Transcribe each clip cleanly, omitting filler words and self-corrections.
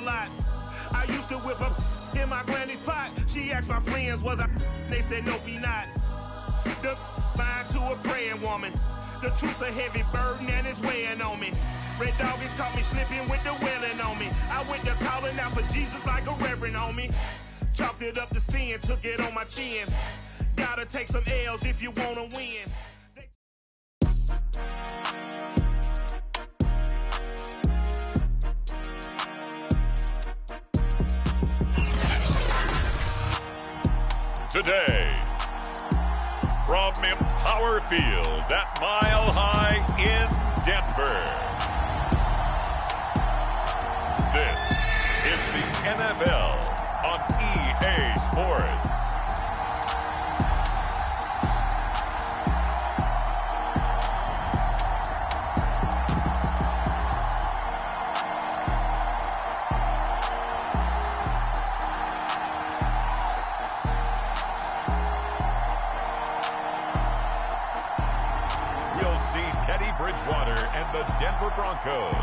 lot. I used to whip up in my granny's pot. She asked my friends, was I? They said, nope, he not. The mind to a praying woman. The truth's a heavy burden and it's weighing on me. Red doggies caught me slipping with the wailing on me. I went to calling out for Jesus like a reverend on me. Chalked it up to sin, took it on my chin. Gotta take some L's if you wanna win. Today, from Empower Field at Mile High in Denver, this is the NFL on EA Sports. Bridgewater and the Denver Broncos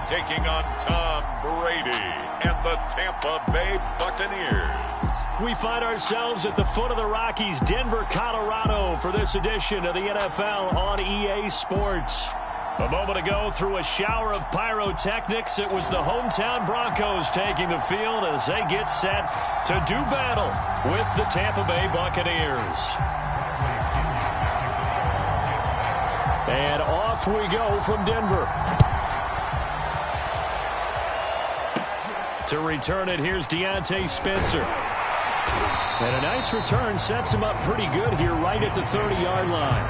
taking on Tom Brady and the Tampa Bay Buccaneers. We find ourselves at the foot of the Rockies, Denver, Colorado, for this edition of the NFL on EA Sports. A moment ago, through a shower of pyrotechnics, it was the hometown Broncos taking the field as they get set to do battle with the Tampa Bay Buccaneers. And off we go from Denver. To return it, here's Deontay Spencer. And a nice return sets him up pretty good here right at the 30-yard line.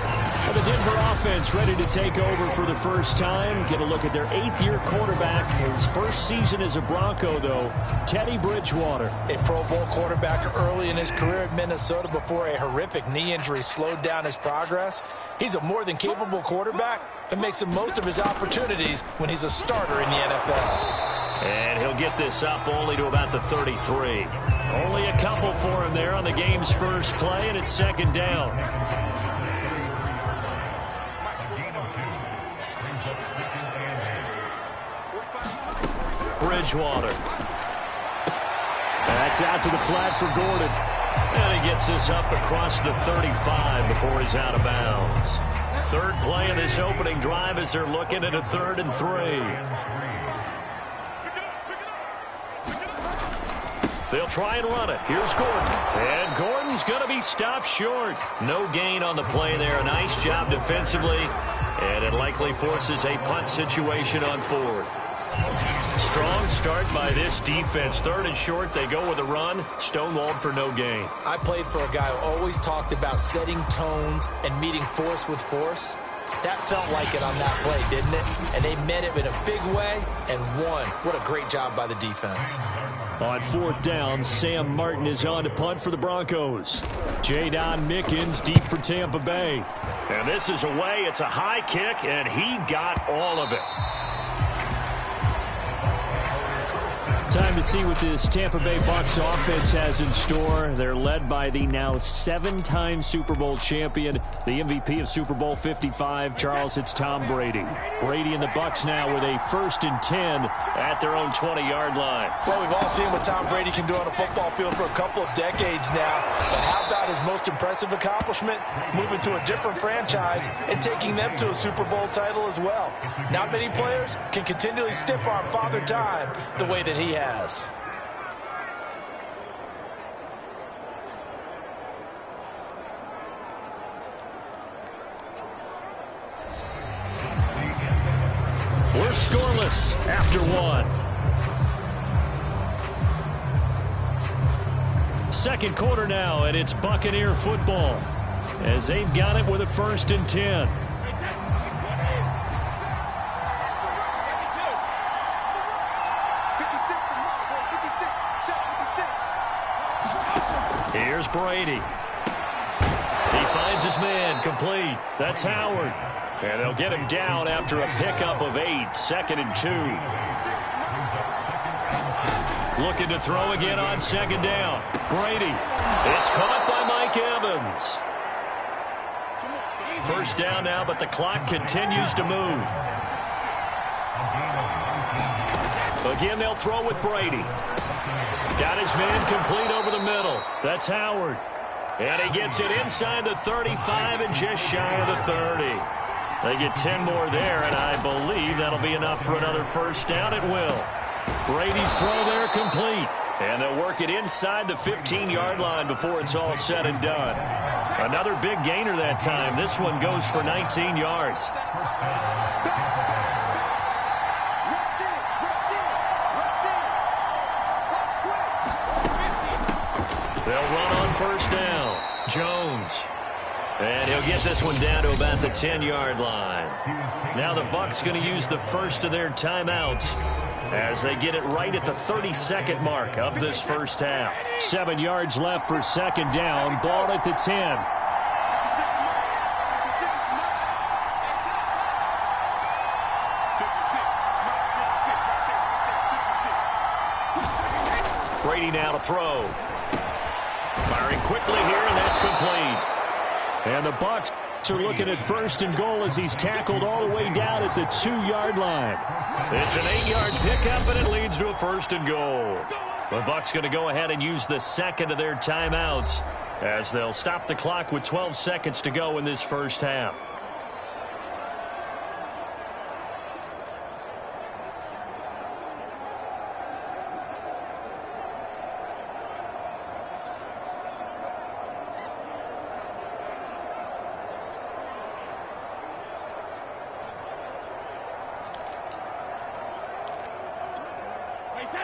And the Denver offense ready to take over for the first time. Get a look at their 8th-year quarterback. His first season as a Bronco, though, Teddy Bridgewater. A Pro Bowl quarterback early in his career at Minnesota before a horrific knee injury slowed down his progress. He's a more than capable quarterback and makes the most of his opportunities when he's a starter in the NFL. And he'll get this up only to about the 33. Only a couple for him there on the game's first play, and it's second down. Bridgewater. That's out to the flat for Gordon. And he gets this up across the 35 before he's out of bounds. Third play of this opening drive as they're looking at a 3rd and 3. They'll try and run it. Here's Gordon. And Gordon's going to be stopped short. No gain on the play there. A nice job defensively. And it likely forces a punt situation on 4th. Strong start by this defense. 3rd and short. They go with a run. Stonewalled for no gain. I played for a guy who always talked about setting tones and meeting force with force. That felt like it on that play, didn't it? And they met it in a big way and won. What a great job by the defense. On 4th down, Sam Martin is on to punt for the Broncos. Jadon Mickens deep for Tampa Bay. And this is away. It's a high kick, and he got all of it. Time to see what this Tampa Bay Bucs offense has in store. They're led by the now 7-time Super Bowl champion, the MVP of Super Bowl 55. Charles, it's Tom Brady. Brady and the Bucs now with a 1st and 10 at their own 20-yard line. Well, we've all seen what Tom Brady can do on a football field for a couple of decades now. But how about his most impressive accomplishment? Moving to a different franchise and taking them to a Super Bowl title as well. Not many players can continually stiff-arm Father Time the way that he has. We're scoreless after 1. Second quarter now, and it's Buccaneer football as they've got it with a 1st and 10. Here's Brady. He finds his man, complete. That's Howard. And they'll get him down after a pickup of 8, 2nd and 2. Looking to throw again on 2nd down. Brady. It's caught by Mike Evans. 1st down now, but the clock continues to move. Again, they'll throw with Brady. Got his man complete over the middle. That's Howard. And he gets it inside the 35 and just shy of the 30. They get 10 more there, and I believe that'll be enough for another first down. It will. Brady's throw there complete. And they'll work it inside the 15-yard line before it's all said and done. Another big gainer that time. This one goes for 19 yards. They'll run on first down. Jones. And he'll get this one down to about the 10-yard line. Now the Bucs going to use the first of their timeouts as they get it right at the 32nd mark of this first half. 7 yards left for second down. Ball at the 10. Brady now to throw. Firing quickly here, and that's complete. And the Bucs are looking at first and goal as he's tackled all the way down at the 2-yard line. It's an 8-yard pickup, and it leads to a first and goal. The Bucs going to go ahead and use the second of their timeouts as they'll stop the clock with 12 seconds to go in this first half.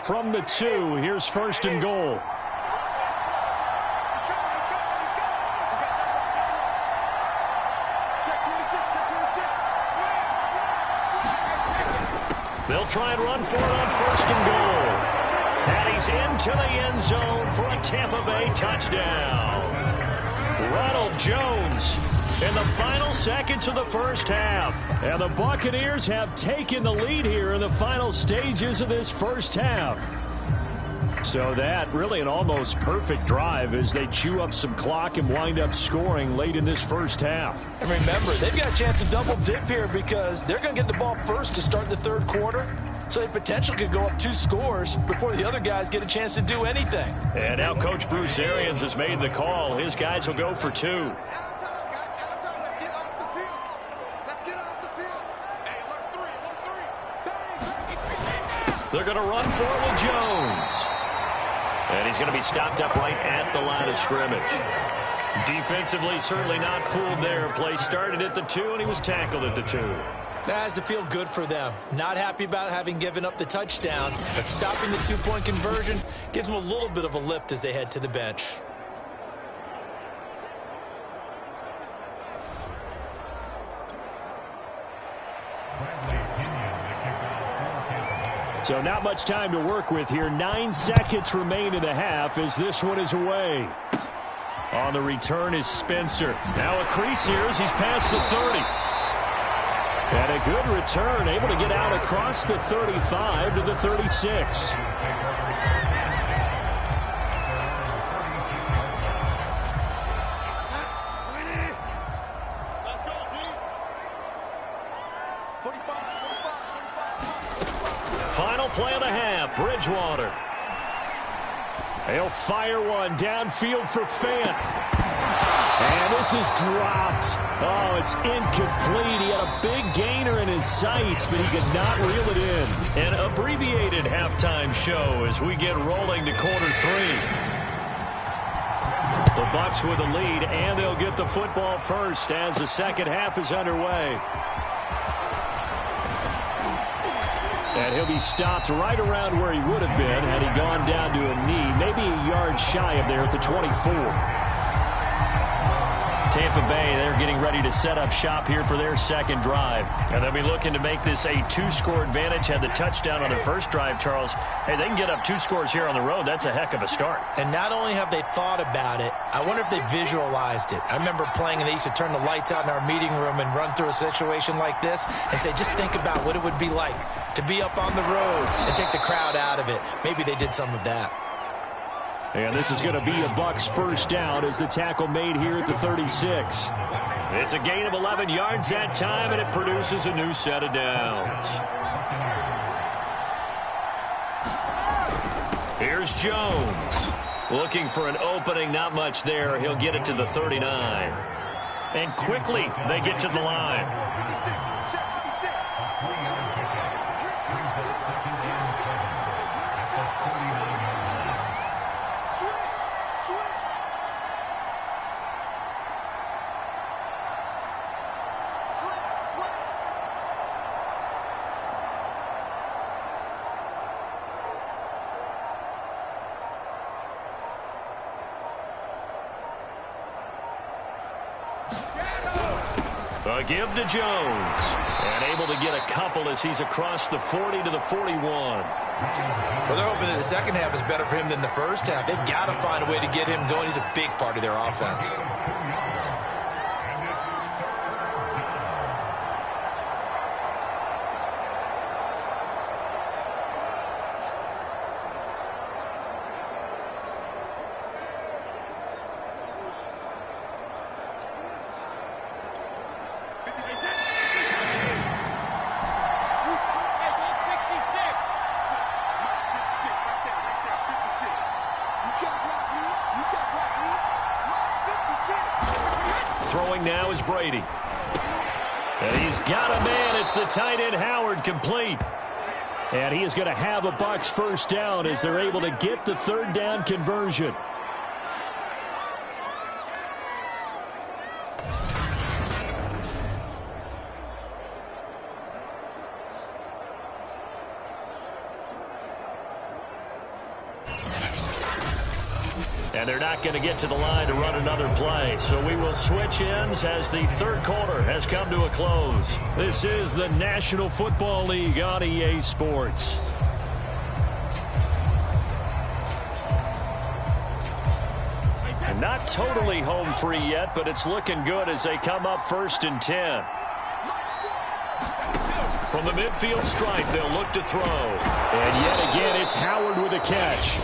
From the 2, here's first and goal. They'll try and run for it on first and goal. And he's into the end zone for a Tampa Bay touchdown. Ronald Jones in the final seconds of the first half. And the Buccaneers have taken the lead here in the final stages of this first half. So that really an almost perfect drive as they chew up some clock and wind up scoring late in this first half. And remember, they've got a chance to double dip here because they're going to get the ball first to start the third quarter. So they potentially could go up 2 scores before the other guys get a chance to do anything. And now Coach Bruce Arians has made the call. His guys will go for 2. They're going to run for it with Jones. And he's going to be stopped up right at the line of scrimmage. Defensively, certainly not fooled there. Play started at the 2, and he was tackled at the 2. That has to feel good for them. Not happy about having given up the touchdown, but stopping the 2-point conversion gives them a little bit of a lift as they head to the bench. So not much time to work with here. 9 seconds remain in the half as this one is away. On the return is Spencer. Now a crease here as he's past the 30. And a good return, able to get out across the 35 to the 36. Final play of the half, Bridgewater. He'll fire one downfield for Fant. And this is dropped. Oh, it's incomplete. He had a big gainer in his sights, but he could not reel it in. An abbreviated halftime show as we get rolling to quarter 3. The Bucs with the lead, and they'll get the football first as the second half is underway. And he'll be stopped right around where he would have been had he gone down to a knee, maybe a yard shy of there at the 24. Tampa Bay, they're getting ready to set up shop here for their second drive. And they'll be looking to make this a 2-score advantage. Had the touchdown on their first drive, Charles. Hey, they can get up 2 scores here on the road. That's a heck of a start. And not only have they thought about it, I wonder if they visualized it. I remember playing and they used to turn the lights out in our meeting room and run through a situation like this and say, just think about what it would be like to be up on the road and take the crowd out of it. Maybe they did some of that. And this is going to be a Bucs first down as the tackle made here at the 36. It's a gain of 11 yards that time, and it produces a new set of downs. Here's Jones. Looking for an opening, not much there. He'll get it to the 39. And quickly, they get to the line. A give to Jones. And able to get a couple as he's across the 40 to the 41. Well, they're hoping that the second half is better for him than the first half. They've got to find a way to get him going. He's a big part of their offense. Throwing now is Brady. And he's got a man. It's the tight end Howard, complete. And he is going to have a Bucs first down as they're able to get the third down conversion. And they're not going to get to the line to run another play. So we will switch ends as the third quarter has come to a close. This is the National Football League on EA Sports. And not totally home free yet, but it's looking good as they come up 1st and 10. From the midfield stripe, they'll look to throw. And yet again, it's Howard with a catch.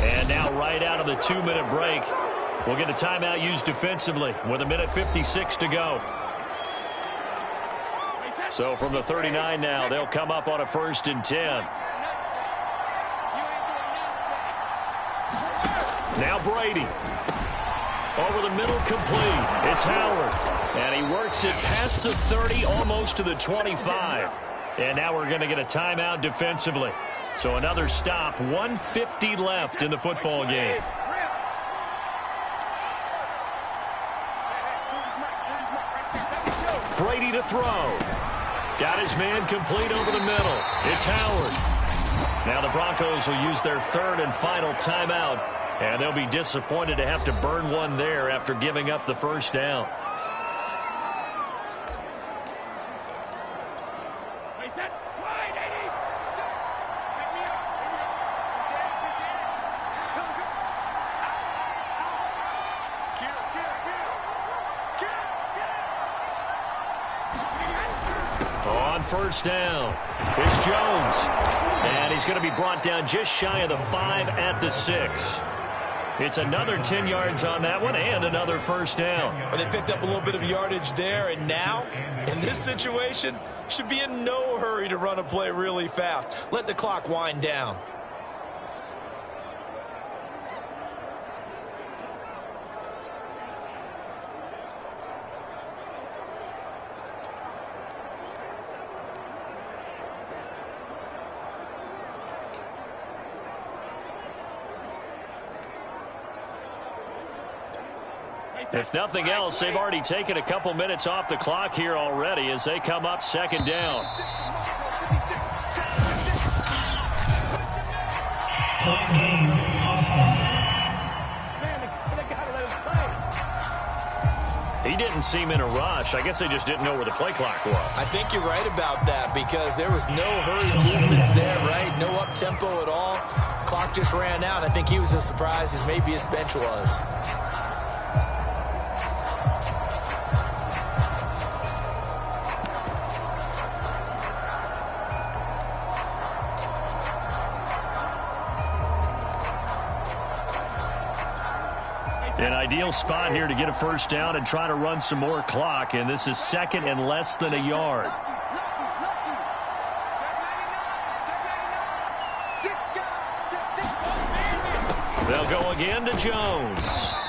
And now right out of the 2-minute break, we'll get a timeout used defensively with 1:56 to go. So from the 39 now, they'll come up on a 1st and 10. Now Brady. Over the middle, complete. It's Howard. And he works it past the 30, almost to the 25. And now we're going to get a timeout defensively. So another stop, 1:50 left in the football game. Brady to throw. Got his man complete over the middle. It's Howard. Now the Broncos will use their third and final timeout. And they'll be disappointed to have to burn one there after giving up the first down. On first down, it's Jones. And he's going to be brought down just shy of the 5 at the 6. It's another 10 yards on that one and another first down. Well, they picked up a little bit of yardage there, and now, in this situation, should be in no hurry to run a play really fast. Let the clock wind down. If nothing else, they've already taken a couple minutes off the clock here already as they come up 2nd down. He didn't seem in a rush. I guess they just didn't know where the play clock was. I think you're right about that because there was no hurry movements there, right? No up-tempo at all. Clock just ran out. I think he was as surprised as maybe his bench was. An ideal spot here to get a first down and try to run some more clock, and this is 2nd and less than a yard. They'll go again to Jones.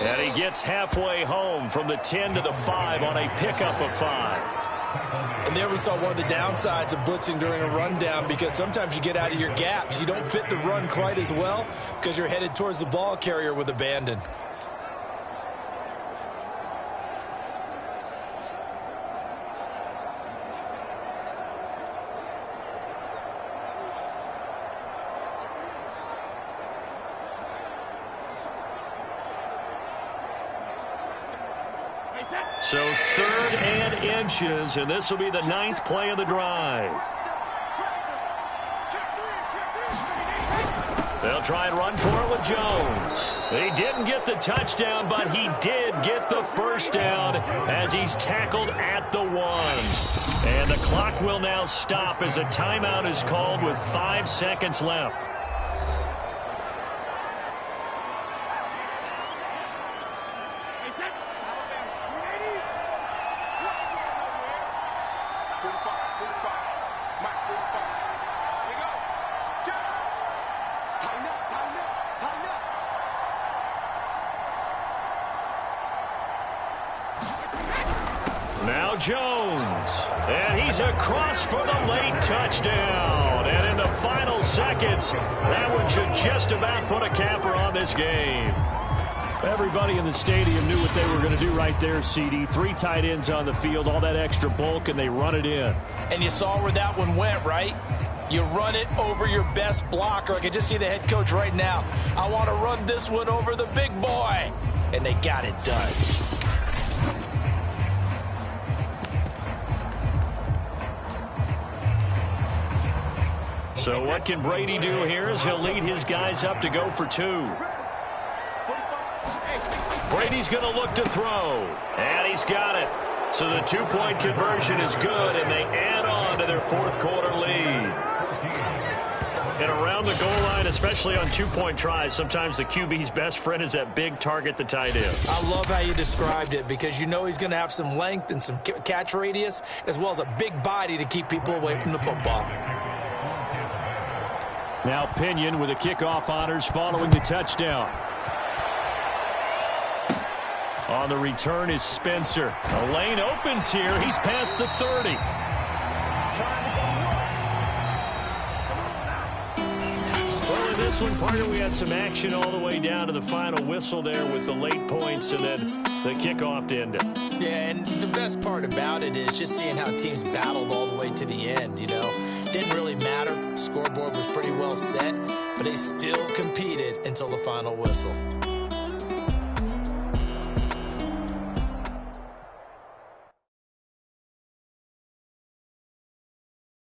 And he gets halfway home from the 10 to the 5 on a pickup of 5. And there we saw one of the downsides of blitzing during a rundown, because sometimes you get out of your gaps. You don't fit the run quite as well because you're headed towards the ball carrier with abandon. So 3rd and inches, and this will be the 9th play of the drive. They'll try and run for it with Jones. He didn't get the touchdown, but he did get the first down as he's tackled at the 1. And the clock will now stop as a timeout is called with 5 seconds left. Now Jones, and he's across for the late touchdown. And in the final seconds, that one should just about put a capper on this game. Everybody in the stadium knew what they were going to do right there, CD. 3 tight ends on the field, all that extra bulk, and they run it in. And you saw where that one went, right? You run it over your best blocker. I can just see the head coach right now. I want to run this one over the big boy. And they got it done. So what can Brady do here is he'll lead his guys up to go for 2. Brady's going to look to throw. And he's got it. So the 2-point conversion is good, and they add on to their 4th quarter lead. And around the goal line, especially on 2-point tries, sometimes the QB's best friend is that big target, the tight end. I love how you described it, because you know he's going to have some length and some catch radius, as well as a big body to keep people away from the football. Now Pinion with the kickoff honors following the touchdown. On the return is Spencer. A lane opens here. He's past the 30. Well, in this one, Parker, we had some action all the way down to the final whistle there with the late points and then the kickoff to end it. Yeah, and the best part about it is just seeing how teams battled all the way to the end, you know. Didn't really matter. Scoreboard was pretty well set, but they still competed until the final whistle.